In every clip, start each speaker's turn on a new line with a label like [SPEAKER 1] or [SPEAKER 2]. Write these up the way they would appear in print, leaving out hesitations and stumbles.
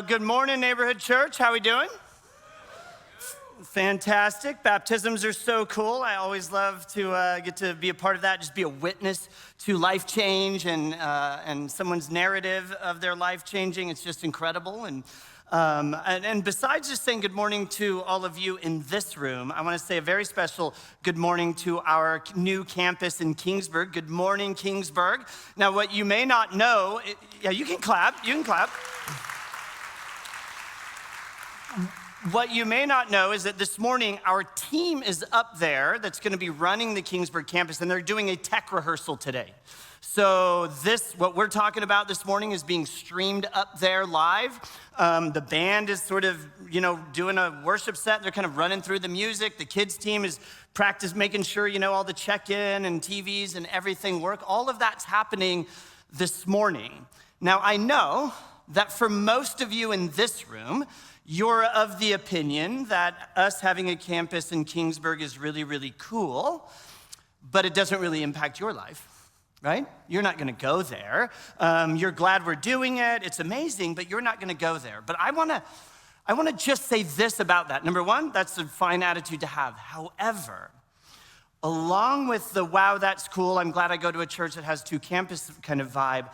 [SPEAKER 1] Good morning, Neighborhood Church. How we doing? Fantastic. Baptisms are so cool. I always love to get to be a part of that, just be a witness to life change and someone's narrative of their life changing. It's just incredible. And besides just saying good morning to all of you in this room, I want to say a very special good morning to our new campus in Kingsburg. Good morning, Kingsburg. Now, what you may not know, you can clap. What you may not know is that this morning our team is up there that's going to be running the Kingsburg campus, and they're doing a tech rehearsal today. So what we're talking about this morning is being streamed up there live. The band is sort of, doing a worship set. They're kind of running through the music. The kids team is making sure, all the check-in and TVs and everything work. All of that's happening this morning. Now, I know that for most of you in this room, you're of the opinion that us having a campus in Kingsburg is really, really cool, but it doesn't really impact your life, right? You're not gonna go there. You're glad we're doing it, it's amazing, but you're not gonna go there. But I wanna just say this about that. Number one, that's a fine attitude to have. However, along with the wow, that's cool, I'm glad I go to a church that has two campus kind of vibe,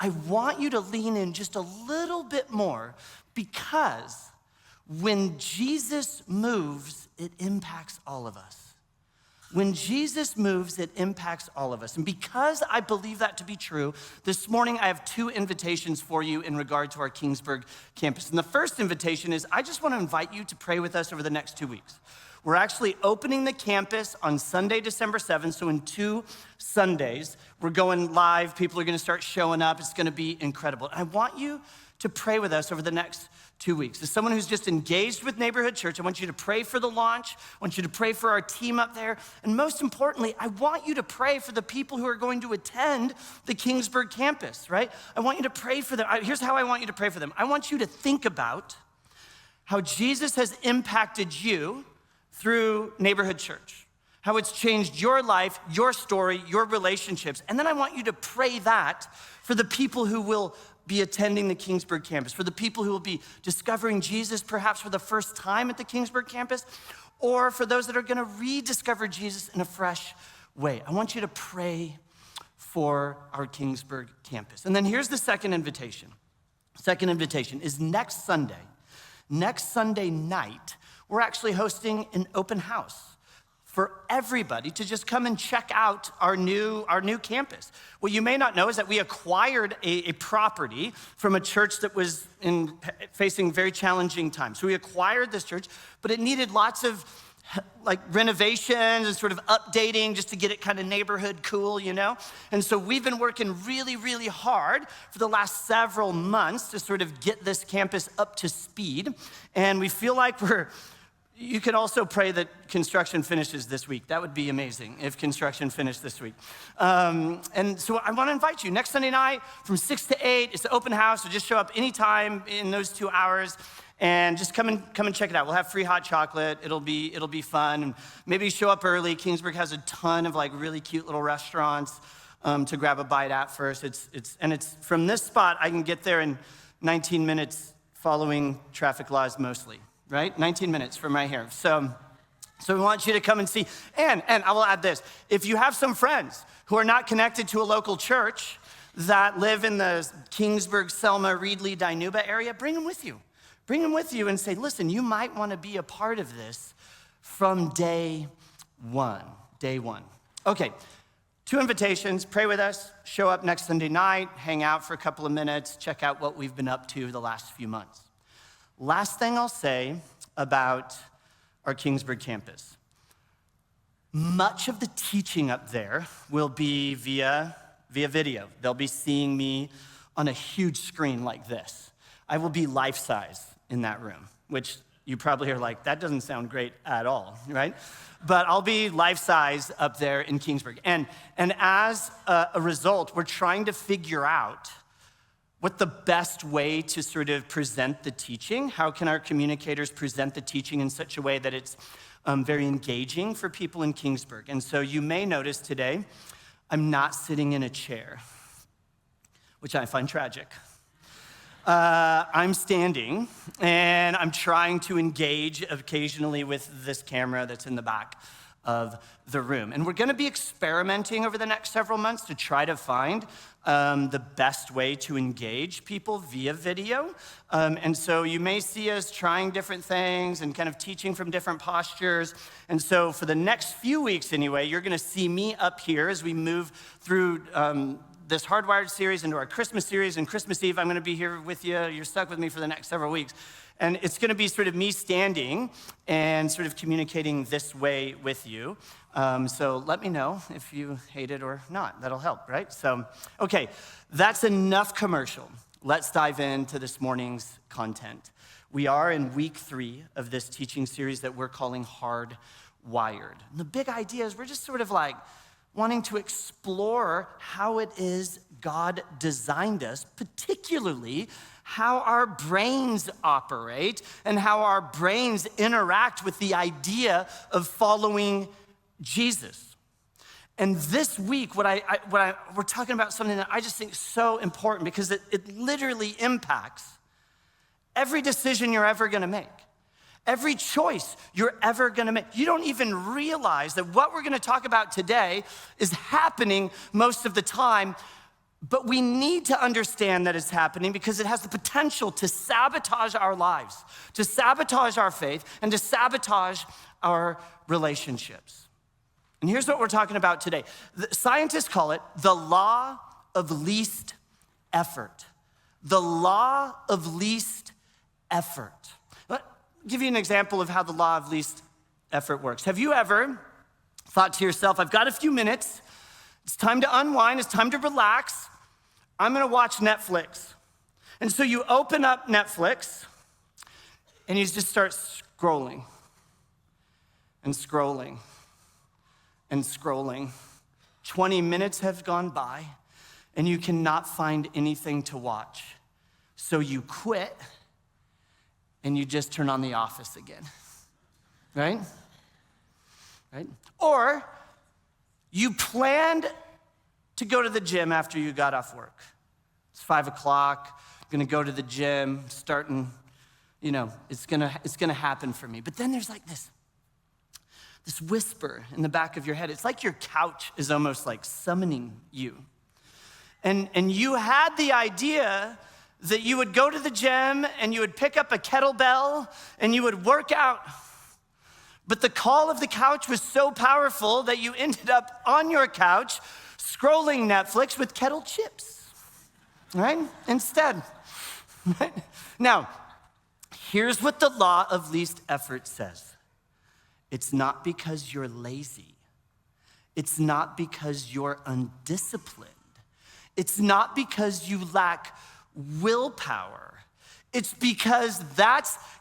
[SPEAKER 1] I want you to lean in just a little bit more, because when Jesus moves, it impacts all of us. When Jesus moves, it impacts all of us. And because I believe that to be true, this morning I have two invitations for you in regard to our Kingsburg campus. And the first invitation is I just want to invite you to pray with us over the next 2 weeks. We're actually opening the campus on Sunday, December 7th. So in 2 Sundays, we're going live. People are going to start showing up. It's going to be incredible. And I want you to pray with us over the next 2 weeks. As someone who's just engaged with Neighborhood Church, I want you to pray for the launch. I want you to pray for our team up there. And most importantly, I want you to pray for the people who are going to attend the Kingsburg campus, right? I want you to pray for them. Here's how I want you to pray for them. I want you to think about how Jesus has impacted you through Neighborhood Church, how it's changed your life, your story, your relationships. And then I want you to pray that for the people who will be attending the Kingsburg campus, for the people who will be discovering Jesus perhaps for the first time at the Kingsburg campus, or for those that are gonna rediscover Jesus in a fresh way. I want you to pray for our Kingsburg campus. And then here's the second invitation. Second invitation is next Sunday night, we're actually hosting an open house for everybody to just come and check out our new campus. What you may not know is that we acquired a property from a church that was facing very challenging times. So we acquired this church, but it needed lots of renovations and sort of updating just to get it kind of neighborhood cool, And so we've been working really, really hard for the last several months to sort of get this campus up to speed. And we feel like you could also pray that construction finishes this week. That would be amazing if construction finished this week. And so I want to invite you next Sunday night from 6 to 8. It's an open house, so just show up anytime in those 2 hours and just come and check it out. We'll have free hot chocolate. It'll be fun. And maybe show up early. Kingsburg has a ton of really cute little restaurants to grab a bite at first. It's from this spot I can get there in 19 minutes, following traffic laws mostly. Right? 19 minutes from right here. So we want you to come and see. And I will add this. If you have some friends who are not connected to a local church that live in the Kingsburg, Selma, Reedley, Dinuba area, bring them with you. Bring them with you and say, listen, you might want to be a part of this from day one. Day one. Okay, 2 invitations. Pray with us. Show up next Sunday night. Hang out for a couple of minutes. Check out what we've been up to the last few months. Last thing I'll say about our Kingsburg campus. Much of the teaching up there will be via video. They'll be seeing me on a huge screen like this. I will be life-size in that room, which you probably are like, that doesn't sound great at all, right? But I'll be life-size up there in Kingsburg. And as a result, we're trying to figure out what the best way to sort of present the teaching. How can our communicators present the teaching in such a way that it's very engaging for people in Kingsburg? And so you may notice today, I'm not sitting in a chair, which I find tragic. I'm standing, and I'm trying to engage occasionally with this camera that's in the back of the room. And we're gonna be experimenting over the next several months to try to find the best way to engage people via video. And so you may see us trying different things and kind of teaching from different postures. And so for the next few weeks anyway, you're gonna see me up here as we move through this Hardwired series into our Christmas series. And Christmas Eve, I'm gonna be here with you. You're stuck with me for the next several weeks. And it's gonna be sort of me standing and sort of communicating this way with you. So let me know if you hate it or not. That'll help, right? So, okay, that's enough commercial. Let's dive into this morning's content. We are in week 3 of this teaching series that we're calling Hardwired. And the big idea is we're just sort of like wanting to explore how it is God designed us, particularly how our brains operate and how our brains interact with the idea of following Jesus. And this week, we're talking about something that I just think is so important because it literally impacts every decision you're ever gonna make. Every choice you're ever gonna make. You don't even realize that what we're gonna talk about today is happening most of the time, but we need to understand that it's happening because it has the potential to sabotage our lives, to sabotage our faith, and to sabotage our relationships. And here's what we're talking about today. The scientists call it the law of least effort. The law of least effort. I'll give you an example of how the law of least effort works. Have you ever thought to yourself, I've got a few minutes, it's time to unwind, it's time to relax, I'm gonna watch Netflix. And so you open up Netflix and you just start scrolling and scrolling and scrolling. 20 minutes have gone by and you cannot find anything to watch. So you quit and you just turn on The Office again, right? Right? Or you planned to go to the gym after you got off work. It's 5 o'clock, gonna go to the gym, starting, it's gonna happen for me. But then there's like this whisper in the back of your head. It's like your couch is almost like summoning you. And you had the idea that you would go to the gym and you would pick up a kettlebell and you would work out. But the call of the couch was so powerful that you ended up on your couch scrolling Netflix with kettle chips, right? Instead, right? Now, here's what the law of least effort says. It's not because you're lazy. It's not because you're undisciplined. It's not because you lack willpower. It's because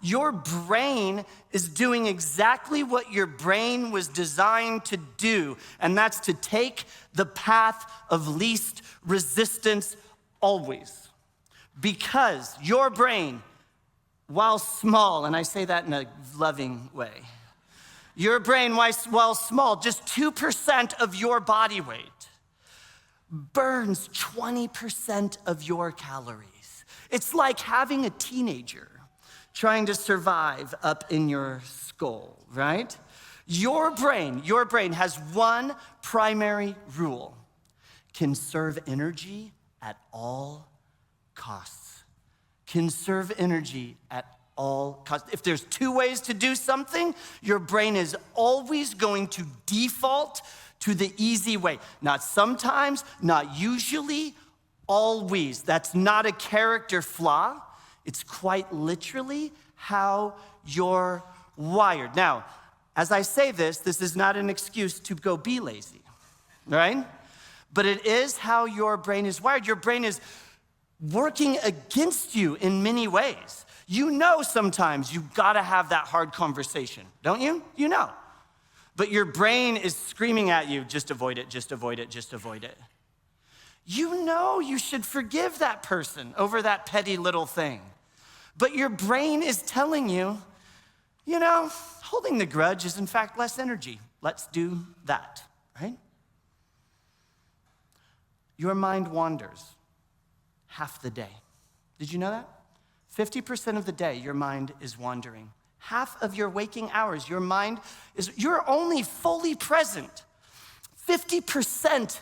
[SPEAKER 1] your brain is doing exactly what your brain was designed to do, and that's to take the path of least resistance always. Because your brain, while small, and I say that in a loving way, your brain, while small, just 2% of your body weight, burns 20% of your calories. It's like having a teenager trying to survive up in your skull, right? Your brain has one primary rule: conserve energy at all costs. Conserve energy at all costs. If there's 2 ways to do something, your brain is always going to default to the easy way. Not sometimes, not usually, always. That's not a character flaw. It's quite literally how you're wired. Now, as I say this is not an excuse to go be lazy, right? But it is how your brain is wired. Your brain is working against you in many ways. You know sometimes you've got to have that hard conversation, don't you? You know. But your brain is screaming at you, just avoid it, just avoid it, just avoid it. You know you should forgive that person over that petty little thing. But your brain is telling you, holding the grudge is in fact less energy. Let's do that, right? Your mind wanders half the day. Did you know that? 50% of the day, your mind is wandering. Half of your waking hours, you're only fully present 50%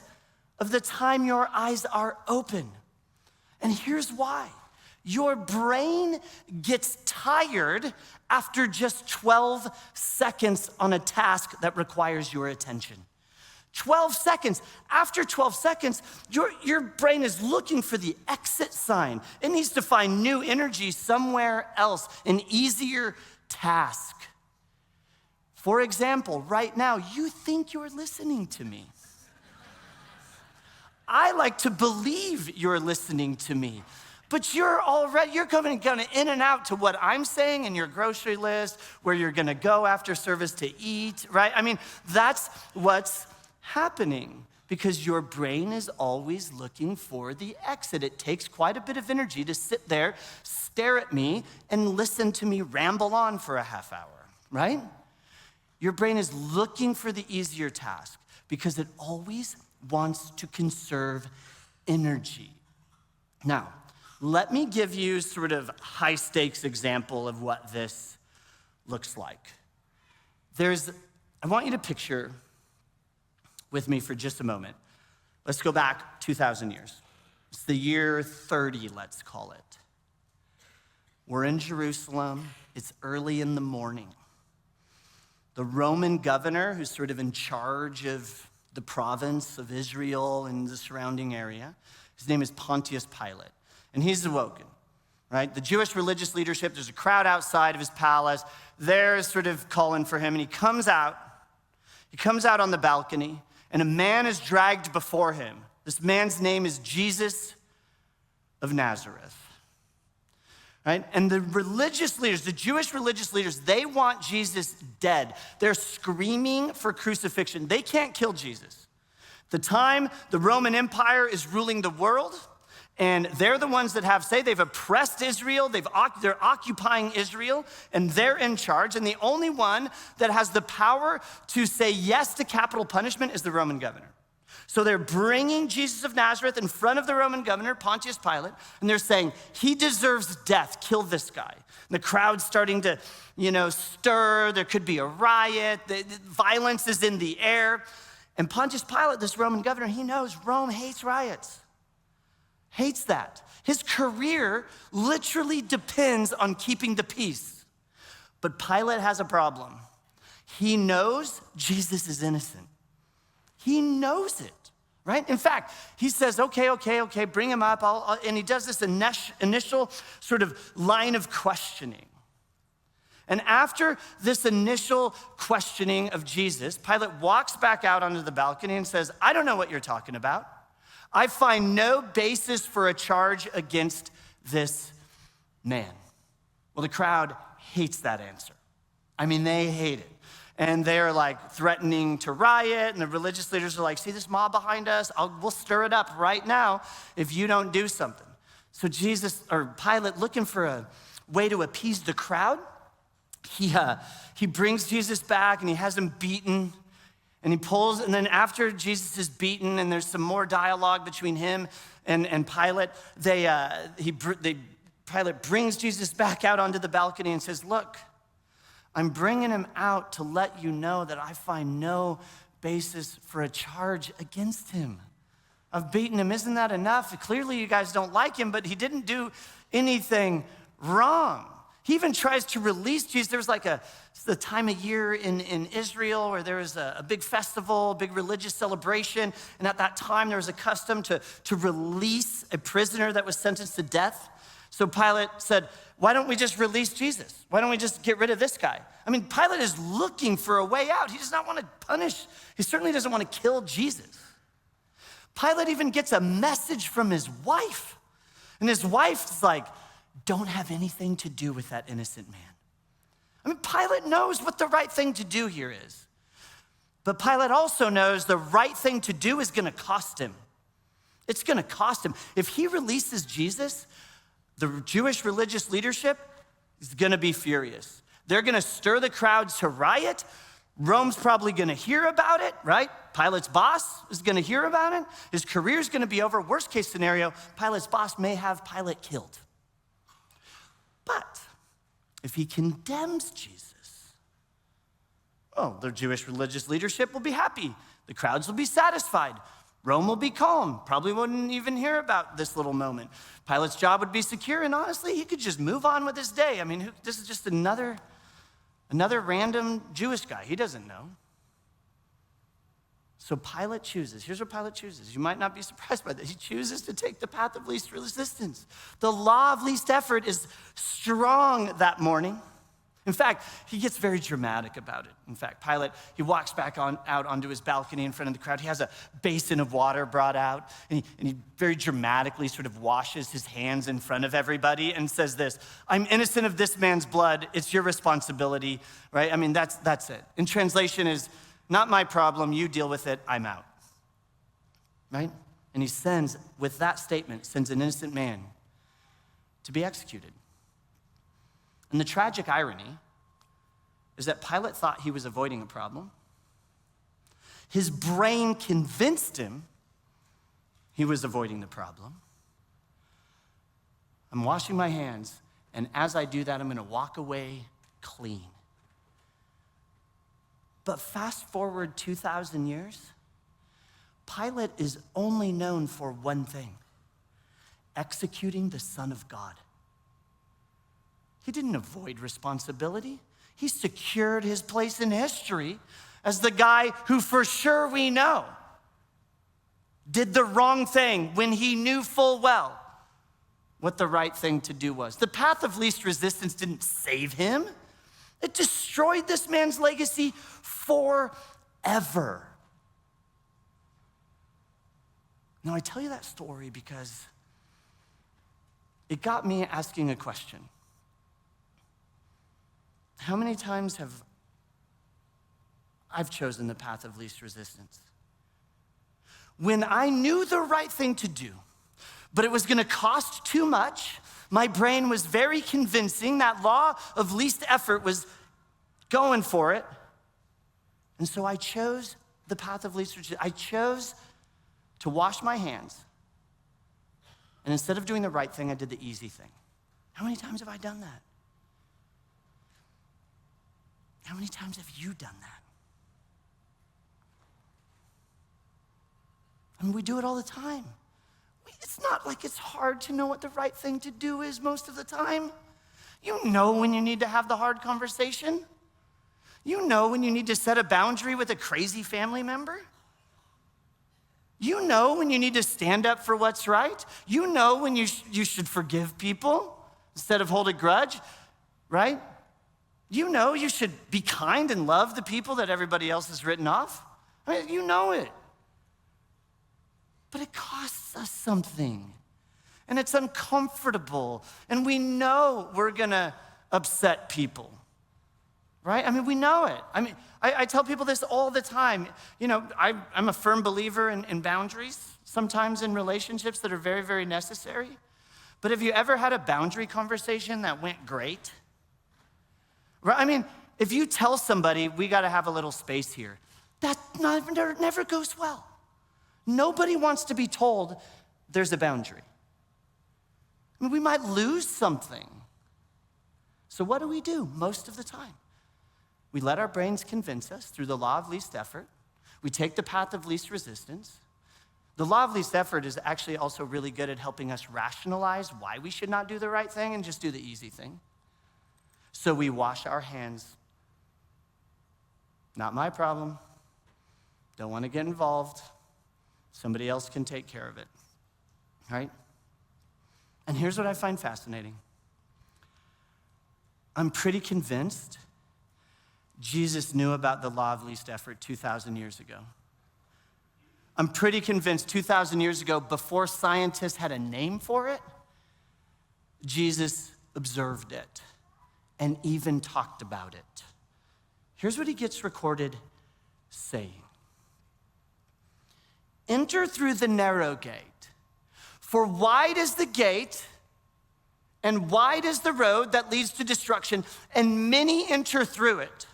[SPEAKER 1] of the time your eyes are open. And here's why. Your brain gets tired after just 12 seconds on a task that requires your attention. 12 seconds. After 12 seconds, your brain is looking for the exit sign. It needs to find new energy somewhere else, an easier task. For example, right now, you think you're listening to me. I like to believe you're listening to me, but you're coming in and out to what I'm saying in your grocery list, where you're gonna go after service to eat, right? I mean, that's what's happening because your brain is always looking for the exit. It takes quite a bit of energy to sit there, stare at me, and listen to me ramble on for a half hour, right? Your brain is looking for the easier task because it always wants to conserve energy. Now, let me give you sort of high stakes example of what this looks like. I want you to picture with me for just a moment. Let's go back 2,000 years. It's the year 30, let's call it. We're in Jerusalem. It's early in the morning. The Roman governor, who's sort of in charge of the province of Israel and the surrounding area, his name is Pontius Pilate, and he's awoken, right? The Jewish religious leadership, there's a crowd outside of his palace. They're sort of calling for him, and he comes out on the balcony, and a man is dragged before him. This man's name is Jesus of Nazareth. Right? And the religious leaders, the Jewish religious leaders, they want Jesus dead. They're screaming for crucifixion. They can't kill Jesus. The time the Roman Empire is ruling the world, and they're the ones that have say. They've oppressed Israel. They're occupying Israel, and they're in charge. And the only one that has the power to say yes to capital punishment is the Roman governor. So they're bringing Jesus of Nazareth in front of the Roman governor, Pontius Pilate, and they're saying, he deserves death, kill this guy. And the crowd's starting to, stir. There could be a riot. The violence is in the air. And Pontius Pilate, this Roman governor, he knows Rome hates riots, hates that. His career literally depends on keeping the peace. But Pilate has a problem. He knows Jesus is innocent. He knows it, right? In fact, he says, okay, bring him up. And he does this initial sort of line of questioning. And after this initial questioning of Jesus, Pilate walks back out onto the balcony and says, I don't know what you're talking about. I find no basis for a charge against this man. Well, the crowd hates that answer. I mean, they hate it. And they're like threatening to riot, and the religious leaders are like, see this mob behind us? We'll stir it up right now if you don't do something. So Pilate, looking for a way to appease the crowd, he brings Jesus back and he has him beaten, and and then after Jesus is beaten and there's some more dialogue between him and Pilate, Pilate brings Jesus back out onto the balcony and says, look, I'm bringing him out to let you know that I find no basis for a charge against him. I've beaten him. Isn't that enough? Clearly you guys don't like him, but he didn't do anything wrong. He even tries to release Jesus. There was the time of year in Israel where there was a big festival, a big religious celebration. And at that time, there was a custom to release a prisoner that was sentenced to death. So Pilate said, why don't we just release Jesus? Why don't we just get rid of this guy? I mean, Pilate is looking for a way out. He does not want to punish. He certainly doesn't want to kill Jesus. Pilate even gets a message from his wife. And his wife's like, don't have anything to do with that innocent man. I mean, Pilate knows what the right thing to do here is. But Pilate also knows the right thing to do is going to cost him. It's going to cost him. If he releases Jesus, the Jewish religious leadership is going to be furious. They're going to stir the crowds to riot. Rome's probably going to hear about it, right? Pilate's boss is going to hear about it. His career's going to be over. Worst case scenario, Pilate's boss may have Pilate killed. if he condemns Jesus, well, the Jewish religious leadership will be happy. The crowds will be satisfied. Rome will be calm. Probably wouldn't even hear about this little moment. Pilate's job would be secure, and honestly, he could just move on with his day. I mean, this is just another random Jewish guy. He doesn't know. So Pilate chooses. Here's what Pilate chooses. You might not be surprised by this. He chooses to take the path of least resistance. The law of least effort is strong that morning. In fact, he gets very dramatic about it. In fact, Pilate, he walks back out onto his balcony in front of the crowd. He has a basin of water brought out, and he very dramatically sort of washes his hands in front of everybody and says this, "I'm innocent of this man's blood. It's your responsibility," right? I mean, that's it. In translation is, "Not my problem, you deal with it, I'm out," right? And he sends, with that statement, sends an innocent man to be executed. And the tragic irony is that Pilate thought he was avoiding a problem. His brain convinced him he was avoiding the problem. I'm washing my hands, and as I do that, I'm gonna walk away clean. But fast forward 2,000 years, Pilate is only known for one thing: executing the Son of God. He didn't avoid responsibility. He secured his place in history as the guy who, for sure we know, did the wrong thing when he knew full well what the right thing to do was. The path of least resistance didn't save him. It destroyed this man's legacy forever. Now, I tell you that story because it got me asking a question. How many times have I've chosen the path of least resistance? When I knew the right thing to do, but it was gonna cost too much, my brain was very convincing, that law of least effort was going for it, and so I chose the path of least resistance. I chose to wash my hands, and instead of doing the right thing, I did the easy thing. How many times have I done that? How many times have you done that? I mean, we do it all the time. It's not like it's hard to know what the right thing to do is most of the time. You know when you need to have the hard conversation. You know when you need to set a boundary with a crazy family member. You know when you need to stand up for what's right. You know when you should forgive people instead of hold a grudge, right? You know you should be kind and love the people that everybody else has written off. I mean, you know it. But it costs us something. And it's uncomfortable. And we know we're gonna upset people, right? I mean, we know it. I mean, I tell people this all the time. You know, I'm a firm believer in boundaries, sometimes in relationships that are very, very necessary. But have you ever had a boundary conversation that went great? Right? I mean, if you tell somebody, we gotta have a little space here, that never goes well. Nobody wants to be told there's a boundary. I mean, we might lose something. So what do most of the time? We let our brains convince us through the law of least effort. We take the path of least resistance. The law of least effort is actually also really good at helping us rationalize why we should not do the right thing and just do the easy thing. So we wash our hands. Not my problem. Don't want to get involved. Somebody else can take care of it, right? And here's what I find fascinating. I'm pretty convinced Jesus knew about the law of least effort 2,000 years ago. I'm pretty convinced 2,000 years ago, before scientists had a name for it, Jesus observed it and even talked about it. Here's what he gets recorded saying. Enter through the narrow gate, for wide is the gate and wide is the road that leads to destruction, and many enter through it.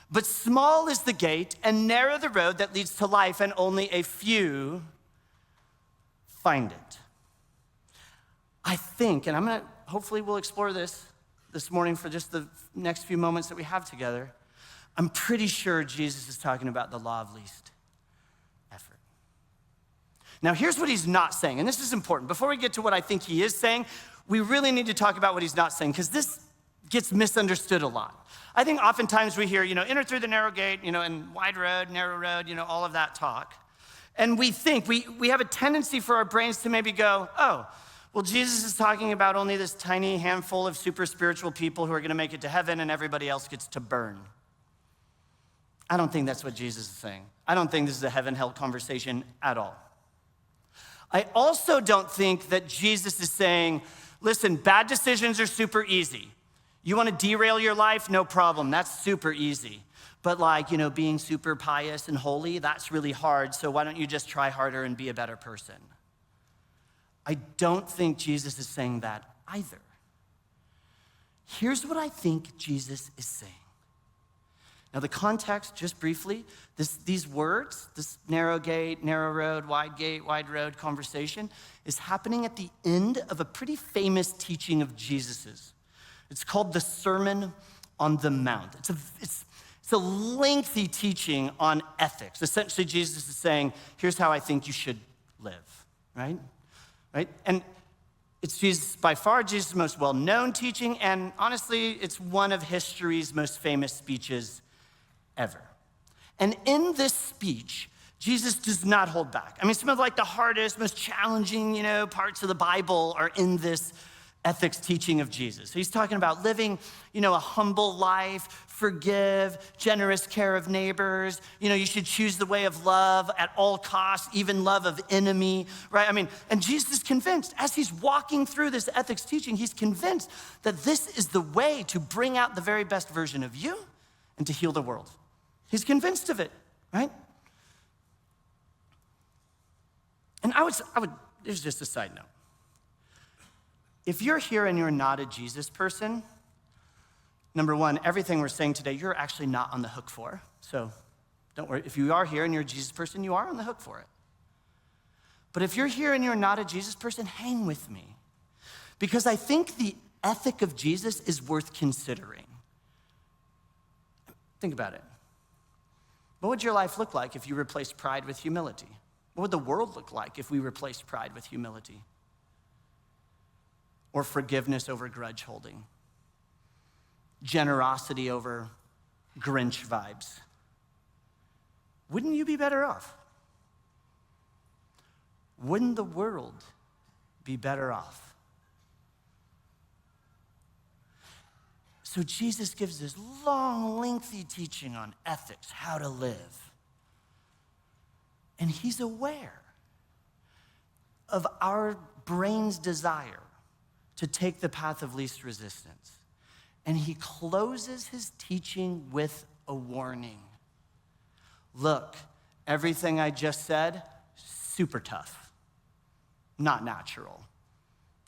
[SPEAKER 1] But small is the gate and narrow the road that leads to life, and only a few find it. I think, and hopefully we'll explore this this morning for just the next few moments that we have together, I'm pretty sure Jesus is talking about the law of least effort. Now, here's what he's not saying, and this is important. Before we get to what I think he is saying, we really need to talk about what he's not saying, because this gets misunderstood a lot. I think oftentimes we hear, enter through the narrow gate, and wide road, narrow road, all of that talk. And we think, we have a tendency for our brains to maybe go, oh, well, Jesus is talking about only this tiny handful of super spiritual people who are gonna make it to heaven and everybody else gets to burn. I don't think that's what Jesus is saying. I don't think this is a heaven-hell conversation at all. I also don't think that Jesus is saying, listen, bad decisions are super easy. You wanna derail your life? No problem, that's super easy. But being super pious and holy, that's really hard, so why don't you just try harder and be a better person? I don't think Jesus is saying that either. Here's what I think Jesus is saying. Now the context, just briefly, these words, this narrow gate, narrow road, wide road conversation is happening at the end of a pretty famous teaching of Jesus's. It's called the Sermon on the Mount. It's a lengthy teaching on ethics. Essentially, Jesus is saying, here's how I think you should live, right? And it's by far Jesus' most well-known teaching, and honestly, it's one of history's most famous speeches ever. And in this speech, Jesus does not hold back. I mean, some of the hardest, most challenging, parts of the Bible are in this ethics teaching of Jesus. He's talking about living, a humble life, forgive, generous care of neighbors. You should choose the way of love at all costs, even love of enemy, right? And Jesus is convinced, as he's walking through this ethics teaching, he's convinced that this is the way to bring out the very best version of you and to heal the world. He's convinced of it, right? And I would, here's just a side note. If you're here and you're not a Jesus person, number one, everything we're saying today, you're actually not on the hook for. So don't worry. If you are here and you're a Jesus person, you are on the hook for it. But if you're here and you're not a Jesus person, hang with me. Because I think the ethic of Jesus is worth considering. Think about it. What would your life look like if you replaced pride with humility? What would the world look like if we replaced pride with humility? Or forgiveness over grudge holding? Generosity over Grinch vibes? Wouldn't you be better off? Wouldn't the world be better off? So Jesus gives this long, lengthy teaching on ethics, how to live. And he's aware of our brain's desire to take the path of least resistance. And he closes his teaching with a warning. Look, everything I just said, super tough, not natural.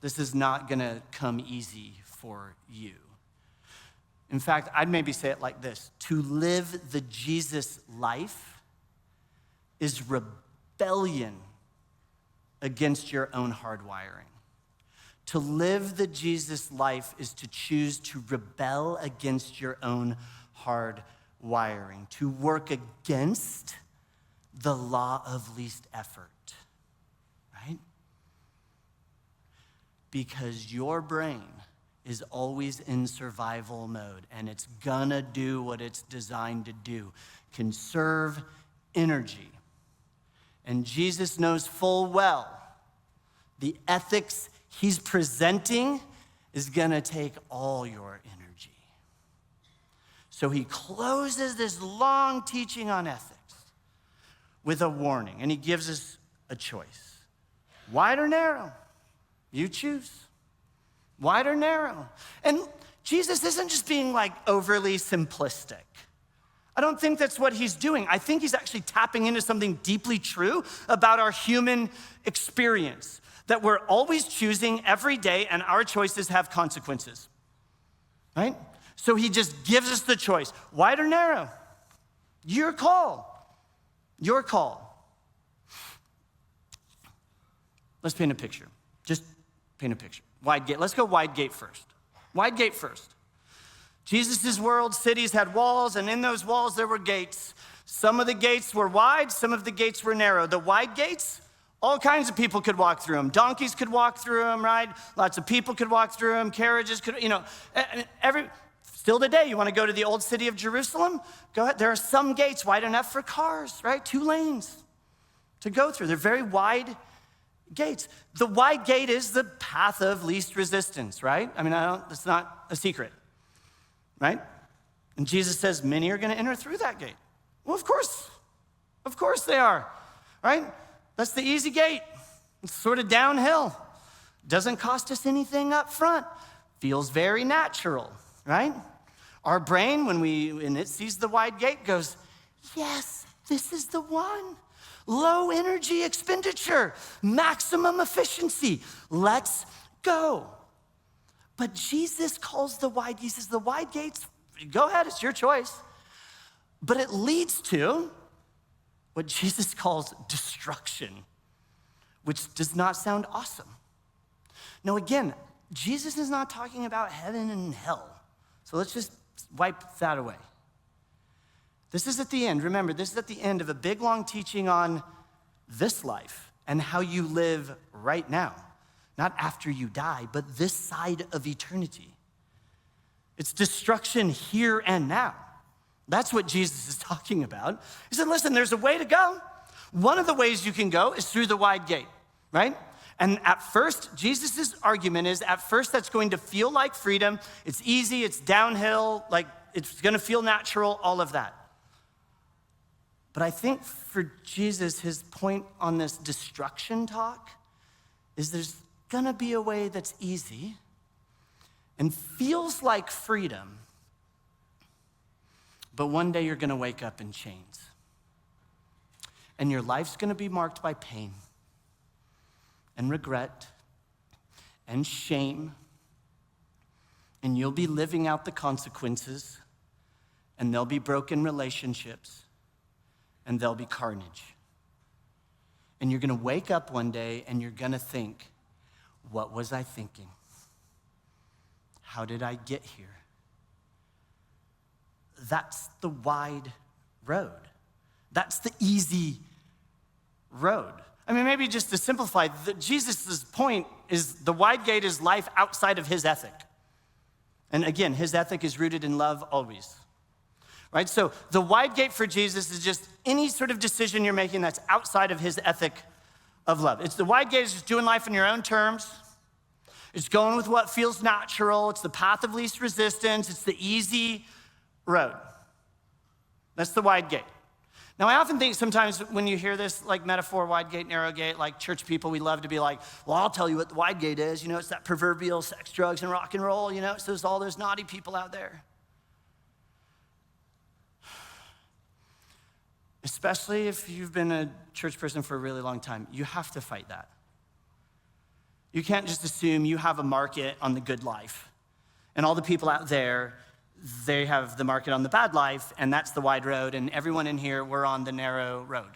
[SPEAKER 1] This is not gonna come easy for you. In fact, I'd maybe say it like this: to live the Jesus life is rebellion against your own hardwiring. To live the Jesus life is to choose to rebel against your own hardwiring, to work against the law of least effort, right? Because your brain is always in survival mode, and it's gonna do what it's designed to do: conserve energy. And Jesus knows full well the ethics he's presenting is gonna take all your energy. So he closes this long teaching on ethics with a warning, and he gives us a choice: wide or narrow, you choose. Wide or narrow. And Jesus isn't just being overly simplistic. I don't think that's what he's doing. I think he's actually tapping into something deeply true about our human experience, that we're always choosing every day, and our choices have consequences, right? So he just gives us the choice: wide or narrow, your call, your call. Let's paint a picture. Just paint a picture. Wide gate. Let's go wide gate first. Wide gate first. Jesus' world, cities had walls, and in those walls there were gates. Some of the gates were wide, some of the gates were narrow. The wide gates, all kinds of people could walk through them. Donkeys could walk through them, right? Lots of people could walk through them. Carriages could, still today, you want to go to the old city of Jerusalem? Go ahead. There are some gates wide enough for cars, right? 2 lanes to go through. They're very wide gates. The wide gate is the path of least resistance, right? That's not a secret, right? And Jesus says, many are going to enter through that gate. Well, of course they are, right? That's the easy gate. It's sort of downhill. Doesn't cost us anything up front. Feels very natural, right? Our brain, when it sees the wide gate, goes, yes, this is the one. Low energy expenditure, maximum efficiency. Let's go. But Jesus calls he says the wide gates, go ahead, it's your choice. But it leads to what Jesus calls destruction, which does not sound awesome. Now, again, Jesus is not talking about heaven and hell. So let's just wipe that away. This is at the end. Remember, this is at the end of a big, long teaching on this life and how you live right now. Not after you die, but this side of eternity. It's destruction here and now. That's what Jesus is talking about. He said, listen, there's a way to go. One of the ways you can go is through the wide gate, right? And at first, Jesus' argument is, at first that's going to feel like freedom. It's easy, it's downhill, like it's gonna feel natural, all of that. But I think for Jesus, his point on this destruction talk is there's gonna be a way that's easy and feels like freedom, but one day you're gonna wake up in chains. And your life's gonna be marked by pain and regret and shame, and you'll be living out the consequences, and there'll be broken relationships, and there'll be carnage. And you're gonna wake up one day and you're gonna think, what was I thinking? How did I get here? That's the wide road. That's the easy road. Maybe just to simplify, Jesus' point is the wide gate is life outside of his ethic. And again, his ethic is rooted in love always. Right? So the wide gate for Jesus is just any sort of decision you're making that's outside of his ethic of love. It's the wide gate is just doing life in your own terms. It's going with what feels natural. It's the path of least resistance. It's the easy road. That's the wide gate. Now, I often think sometimes when you hear this like metaphor, wide gate, narrow gate, like church people, we love to be like, well, I'll tell you what the wide gate is. It's that proverbial sex, drugs, and rock and roll. It's those, all those naughty people out there. Especially if you've been a church person for a really long time, you have to fight that. You can't just assume you have a market on the good life. And all the people out there, they have the market on the bad life, and that's the wide road, and everyone in here, we're on the narrow road.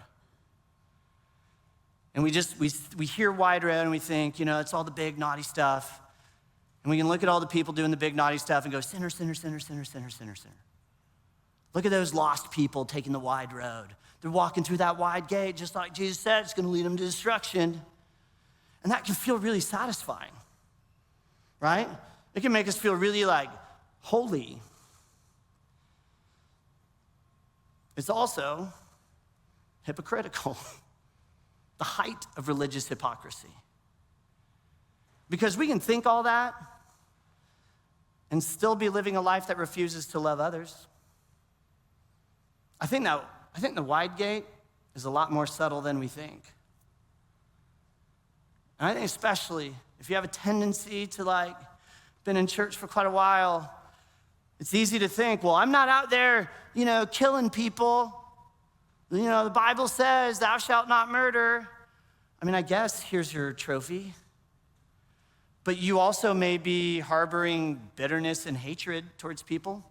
[SPEAKER 1] And we hear wide road, and we think, it's all the big naughty stuff. And we can look at all the people doing the big naughty stuff and go, sinner, sinner, sinner, sinner, sinner, sinner, sinner. Look at those lost people taking the wide road. They're walking through that wide gate, just like Jesus said, it's gonna lead them to destruction. And that can feel really satisfying, right? It can make us feel really like holy. It's also hypocritical, the height of religious hypocrisy. Because we can think all that and still be living a life that refuses to love others. I think the wide gate is a lot more subtle than we think. And I think especially if you have a tendency to been in church for quite a while, it's easy to think, well, I'm not out there, killing people. The Bible says, thou shalt not murder. I guess here's your trophy. But you also may be harboring bitterness and hatred towards people.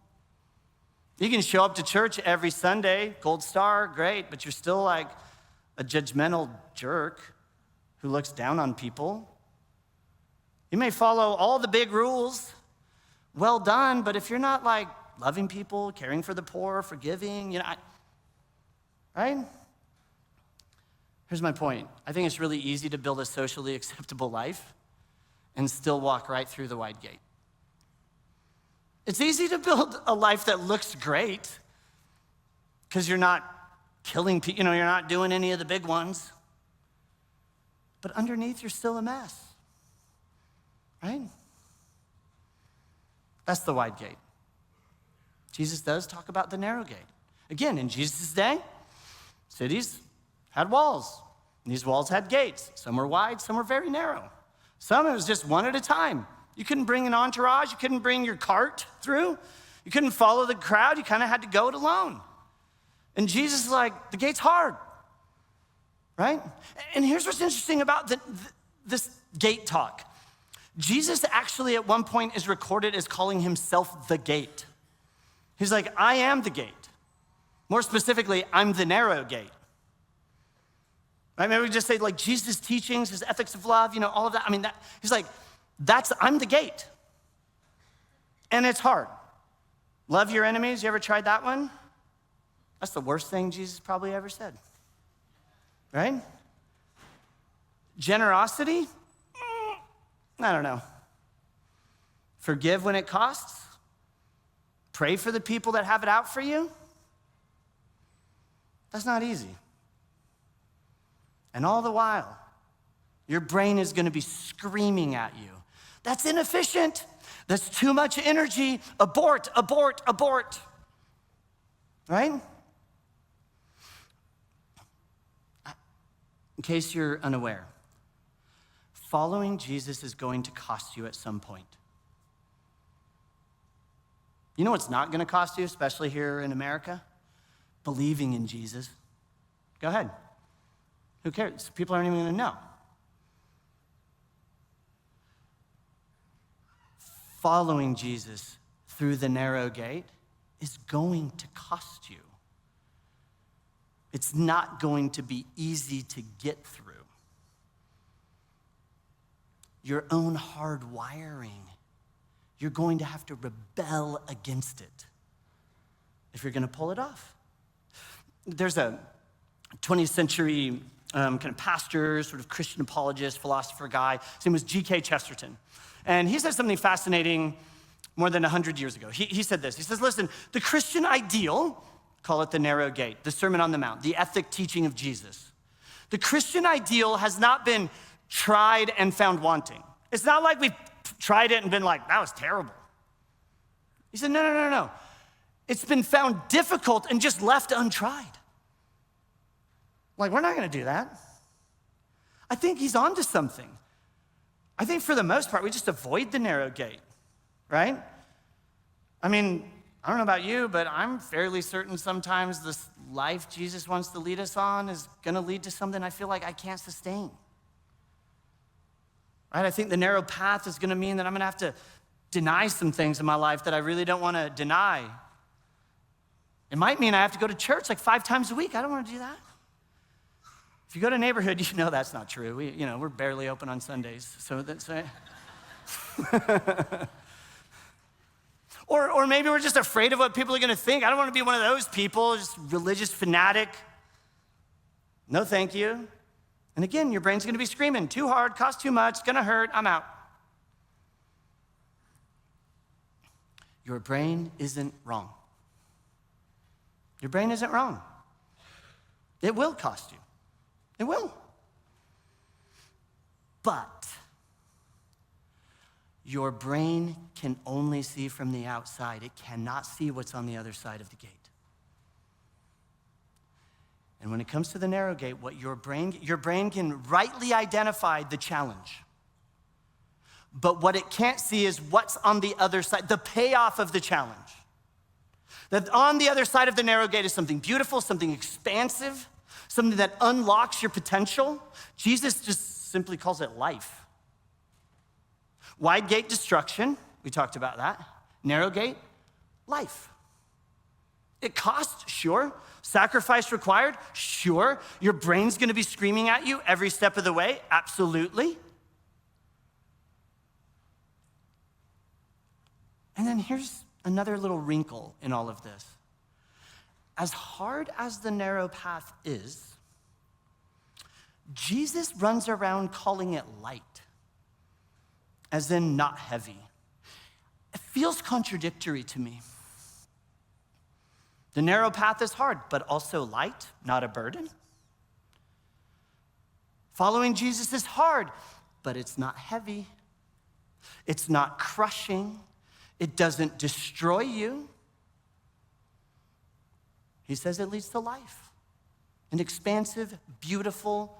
[SPEAKER 1] You can show up to church every Sunday, gold star, great, but you're still like a judgmental jerk who looks down on people. You may follow all the big rules, well done, but if you're not like loving people, caring for the poor, forgiving, right? Here's my point. I think it's really easy to build a socially acceptable life and still walk right through the wide gate. It's easy to build a life that looks great because you're not killing people, you're not doing any of the big ones. But underneath, you're still a mess, right? That's the wide gate. Jesus does talk about the narrow gate. Again, in Jesus' day, cities had walls. And these walls had gates. Some were wide, some were very narrow. Some, it was just one at a time. You couldn't bring an entourage. You couldn't bring your cart through. You couldn't follow the crowd. You kind of had to go it alone. And Jesus is like, the gate's hard, right? And here's what's interesting about this gate talk. Jesus actually at one point is recorded as calling himself the gate. He's like, I am the gate. More specifically, I'm the narrow gate. Right? Maybe we just say like Jesus' teachings, his ethics of love, all of that. He's like, I'm the gate. And it's hard. Love your enemies. You ever tried that one? That's the worst thing Jesus probably ever said. Right? Generosity? I don't know. Forgive when it costs? Pray for the people that have it out for you? That's not easy. And all the while, your brain is going to be screaming at you. That's inefficient. That's too much energy. Abort, abort, abort. Right? In case you're unaware, following Jesus is going to cost you at some point. You know what's not going to cost you, especially here in America? Believing in Jesus. Go ahead. Who cares? People aren't even going to know. Following Jesus through the narrow gate is going to cost you. It's not going to be easy to get through. Your own hard wiring, you're going to have to rebel against it if you're going to pull it off. There's a 20th century kind of pastor, sort of Christian apologist, philosopher guy. His name was G.K. Chesterton. And he said something fascinating more than 100 years ago. He said this. He says, listen, the Christian ideal, call it the narrow gate, the Sermon on the Mount, the ethic teaching of Jesus. The Christian ideal has not been tried and found wanting. It's not like we've tried it and been like, that was terrible. He said, no. It's been found difficult and just left untried. Like, we're not going to do that. I think he's onto something. I think for the most part, we just avoid the narrow gate, right? I don't know about you, but I'm fairly certain sometimes this life Jesus wants to lead us on is going to lead to something I feel like I can't sustain. Right? I think the narrow path is going to mean that I'm going to have to deny some things in my life that I really don't want to deny. It might mean I have to go to church like 5 times a week. I don't want to do that. If you go to neighborhood, you know that's not true. We're barely open on Sundays. So that's or maybe we're just afraid of what people are going to think. I don't want to be one of those people, just religious fanatic. No, thank you. And again, your brain's going to be screaming, too hard, costs too much, going to hurt, I'm out. Your brain isn't wrong. Your brain isn't wrong. It will cost you. It will. But your brain can only see from the outside. It cannot see what's on the other side of the gate. And when it comes to the narrow gate, what your brain can rightly identify the challenge. But what it can't see is what's on the other side, the payoff of the challenge. That on the other side of the narrow gate is something beautiful, something expansive, something that unlocks your potential. Jesus just simply calls it life. Wide gate, destruction. We talked about that. Narrow gate, life. It costs, sure. Sacrifice required, sure. Your brain's going to be screaming at you every step of the way, absolutely. And then here's another little wrinkle in all of this. As hard as the narrow path is, Jesus runs around calling it light, as in not heavy. It feels contradictory to me. The narrow path is hard, but also light, not a burden. Following Jesus is hard, but it's not heavy. It's not crushing. It doesn't destroy you. He says it leads to life, an expansive, beautiful,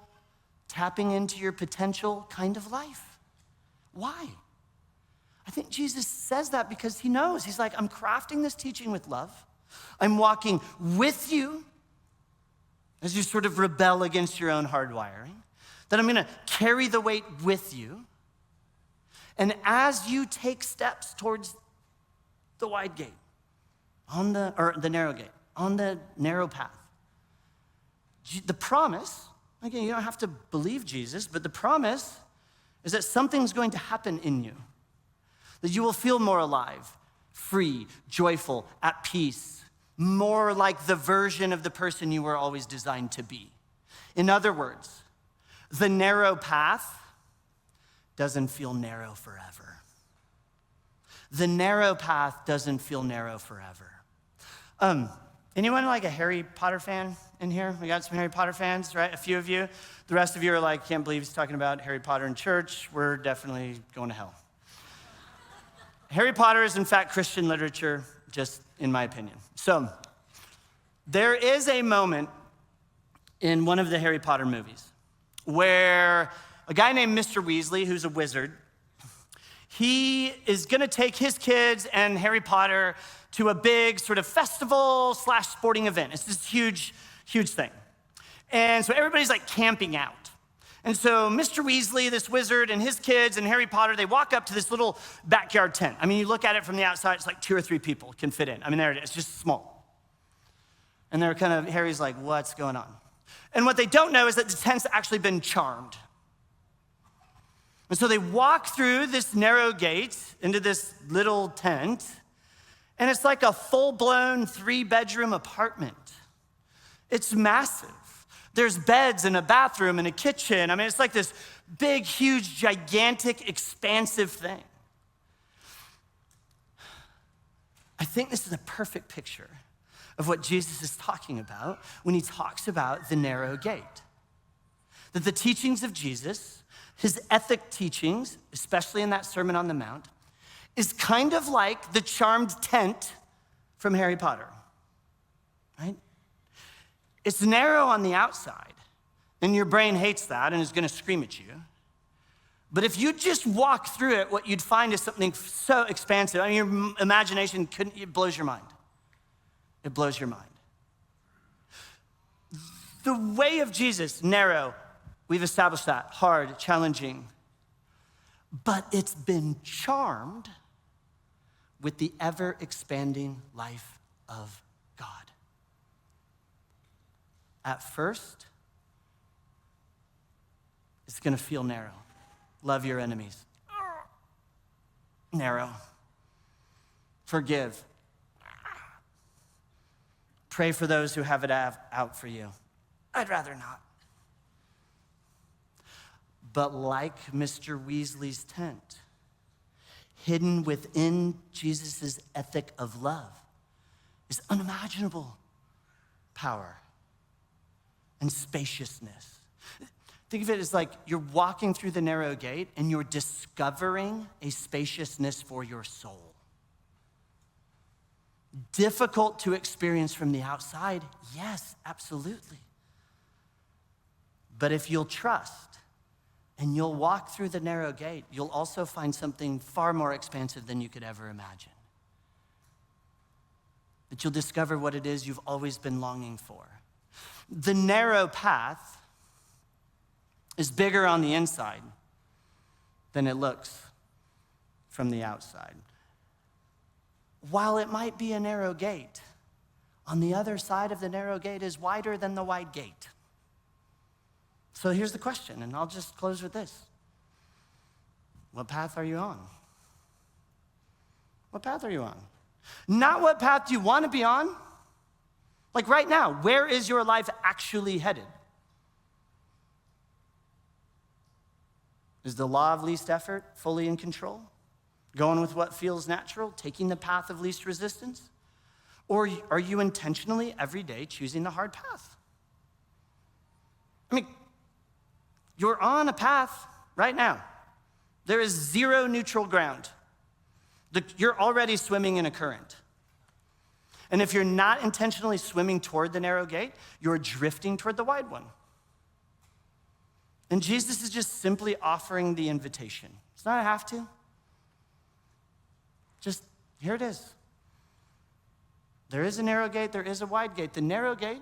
[SPEAKER 1] tapping into your potential kind of life. Why? I think Jesus says that because he knows. He's like, I'm crafting this teaching with love. I'm walking with you as you sort of rebel against your own hardwiring, that I'm gonna carry the weight with you. And as you take steps towards the wide gate, the narrow gate, on the narrow path, the promise, again, you don't have to believe Jesus, but the promise is that something's going to happen in you, that you will feel more alive, free, joyful, at peace, more like the version of the person you were always designed to be. In other words, the narrow path doesn't feel narrow forever. The narrow path doesn't feel narrow forever. Anyone like a Harry Potter fan in here? We got some Harry Potter fans, right? A few of you. The rest of you are like, can't believe he's talking about Harry Potter in church. We're definitely going to hell. Harry Potter is, in fact, Christian literature, just in my opinion. So there is a moment in one of the Harry Potter movies where a guy named Mr. Weasley, who's a wizard, he is gonna take his kids and Harry Potter to a big sort of festival / sporting event. It's this huge, huge thing. And so everybody's like camping out. And so Mr. Weasley, this wizard, and his kids and Harry Potter, they walk up to this little backyard tent. I mean, you look at it from the outside, it's like 2 or 3 people can fit in. I mean, there it is, just small. And they're kind of, Harry's like, what's going on? And what they don't know is that the tent's actually been charmed. And so they walk through this narrow gate into this little tent, and it's like a full-blown 3-bedroom apartment. It's massive. There's beds and a bathroom and a kitchen. I mean, it's like this big, huge, gigantic, expansive thing. I think this is a perfect picture of what Jesus is talking about when he talks about the narrow gate. That the teachings of Jesus, his ethic teachings, especially in that Sermon on the Mount, is kind of like the charmed tent from Harry Potter, right? It's narrow on the outside, and your brain hates that and is gonna scream at you. But if you just walk through it, what you'd find is something so expansive. I mean, your imagination it blows your mind. It blows your mind. The way of Jesus, narrow, we've established that, hard, challenging, but it's been charmed with the ever-expanding life of God. At first, it's gonna feel narrow. Love your enemies. Narrow. Forgive. Pray for those who have it out for you. I'd rather not. But like Mr. Weasley's tent, hidden within Jesus' ethic of love is unimaginable power and spaciousness. Think of it as like you're walking through the narrow gate and you're discovering a spaciousness for your soul. Difficult to experience from the outside, yes, absolutely. But if you'll trust and you'll walk through the narrow gate, you'll also find something far more expansive than you could ever imagine. That you'll discover what it is you've always been longing for. The narrow path is bigger on the inside than it looks from the outside. While it might be a narrow gate, on the other side of the narrow gate is wider than the wide gate. So here's the question, and I'll just close with this. What path are you on? What path are you on? Not what path you want to be on. Like right now, where is your life actually headed? Is the law of least effort fully in control? Going with what feels natural, taking the path of least resistance? Or are you intentionally every day choosing the hard path? I mean, you're on a path right now. There is zero neutral ground. You're already swimming in a current. And if you're not intentionally swimming toward the narrow gate, you're drifting toward the wide one. And Jesus is just simply offering the invitation. It's not a have to. Just, here it is. There is a narrow gate, there is a wide gate. The narrow gate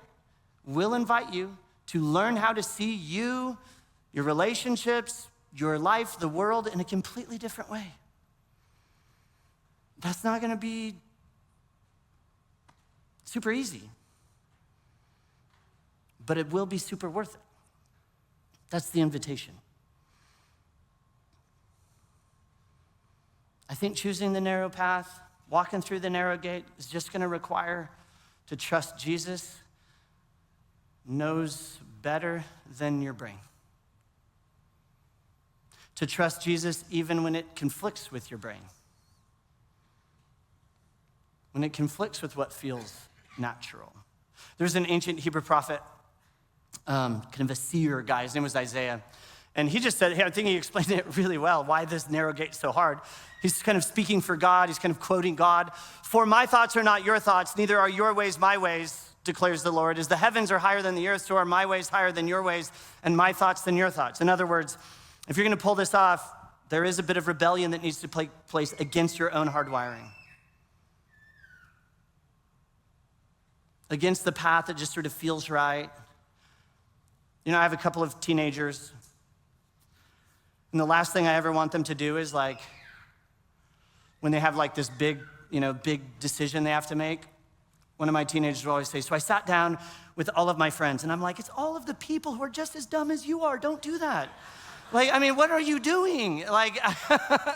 [SPEAKER 1] will invite you to learn how to see you, your relationships, your life, the world in a completely different way. That's not gonna be super easy, but it will be super worth it. That's the invitation. I think choosing the narrow path, walking through the narrow gate is just gonna require to trust Jesus knows better than your brain. To trust Jesus even when it conflicts with your brain. When it conflicts with what feels natural. There's an ancient Hebrew prophet, kind of a seer guy, his name was Isaiah. And he just said, hey, I think he explained it really well, why this narrow gate's so hard. He's kind of speaking for God, he's kind of quoting God. For my thoughts are not your thoughts, neither are your ways my ways, declares the Lord. As the heavens are higher than the earth, so are my ways higher than your ways, and my thoughts than your thoughts. In other words, if you're gonna pull this off, there is a bit of rebellion that needs to take place against your own hardwiring. Against the path that just sort of feels right. You know, I have a couple of teenagers, and the last thing I ever want them to do is like, when they have like this big decision they have to make, one of my teenagers will always say, so I sat down with all of my friends, and I'm like, it's all of the people who are just as dumb as you are, don't do that. Like, I mean, what are you doing? Like,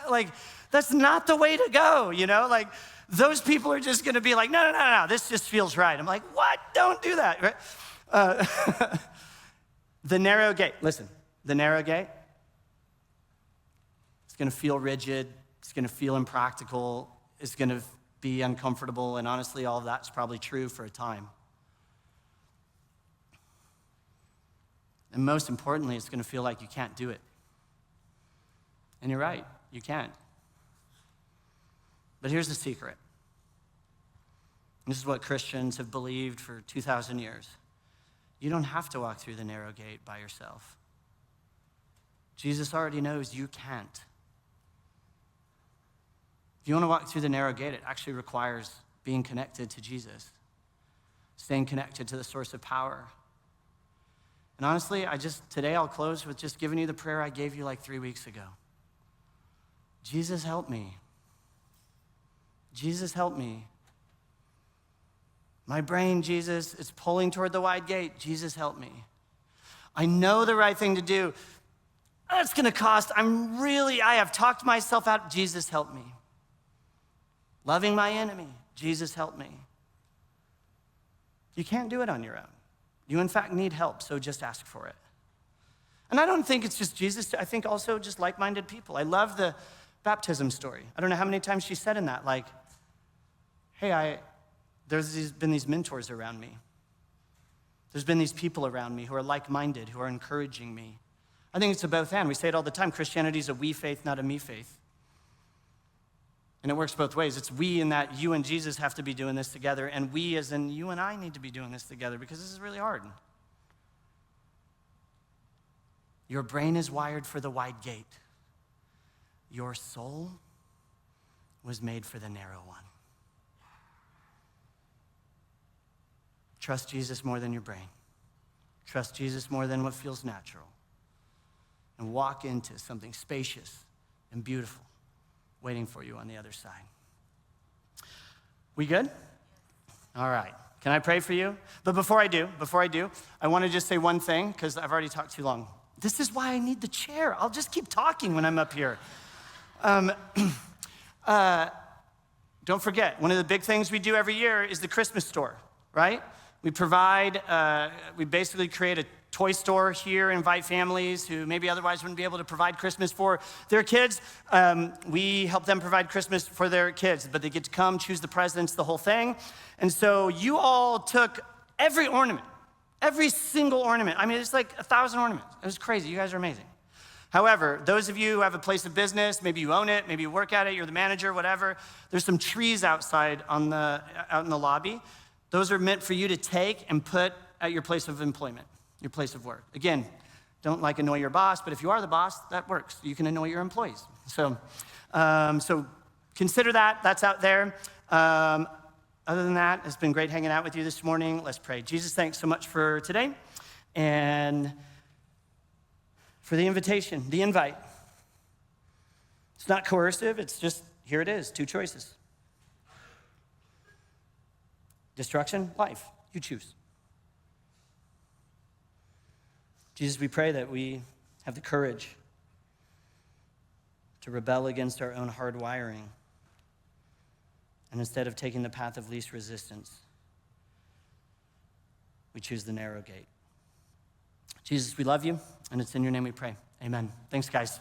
[SPEAKER 1] like that's not the way to go, you know? Like, those people are just gonna be like, no, this just feels right. I'm like, what? Don't do that, right? The narrow gate, listen, the narrow gate, it's gonna feel rigid, it's gonna feel impractical, it's gonna be uncomfortable, and honestly, all of that's probably true for a time. And most importantly, it's gonna feel like you can't do it. And you're right, you can't. But here's the secret. This is what Christians have believed for 2,000 years. You don't have to walk through the narrow gate by yourself. Jesus already knows you can't. If you want to walk through the narrow gate, it actually requires being connected to Jesus, staying connected to the source of power. And honestly, today I'll close with just giving you the prayer I gave you like 3 weeks ago. Jesus, help me. Jesus, help me. My brain, Jesus, it's pulling toward the wide gate. Jesus, help me. I know the right thing to do. It's gonna cost. I have talked myself out. Jesus, help me. Loving my enemy. Jesus, help me. You can't do it on your own. You, in fact, need help, so just ask for it. And I don't think it's just Jesus. I think also just like-minded people. I love the baptism story. I don't know how many times she said in that, like, hey, there's been these mentors around me. There's been these people around me who are like-minded, who are encouraging me. I think it's a both and. We say it all the time. Christianity is a we faith, not a me faith. And it works both ways. It's we in that you and Jesus have to be doing this together, and we as in you and I need to be doing this together because this is really hard. Your brain is wired for the wide gate. Your soul was made for the narrow one. Trust Jesus more than your brain. Trust Jesus more than what feels natural. And walk into something spacious and beautiful waiting for you on the other side. We good? All right. Can I pray for you? But before I do, I want to just say one thing because I've already talked too long. This is why I need the chair. I'll just keep talking when I'm up here. Don't forget, one of the big things we do every year is the Christmas store, right? We basically create a toy store here, invite families who maybe otherwise wouldn't be able to provide Christmas for their kids. We help them provide Christmas for their kids, but they get to come, choose the presents, the whole thing. And so you all took every ornament, every single ornament. I mean, it's like 1,000 ornaments. It was crazy. You guys are amazing. However, those of you who have a place of business, maybe you own it, maybe you work at it, you're the manager, whatever, there's some trees outside out in the lobby. Those are meant for you to take and put at your place of employment, your place of work. Again, don't annoy your boss, but if you are the boss, that works. You can annoy your employees. So consider that. That's out there. Other than that, it's been great hanging out with you this morning. Let's pray. Jesus, thanks so much for today and for the invitation, the invite. It's not coercive. It's just, here it is, 2 choices. Destruction, life, you choose. Jesus, we pray that we have the courage to rebel against our own hard wiring, and instead of taking the path of least resistance, we choose the narrow gate. Jesus, we love you, and it's in your name we pray. Amen. Thanks, guys.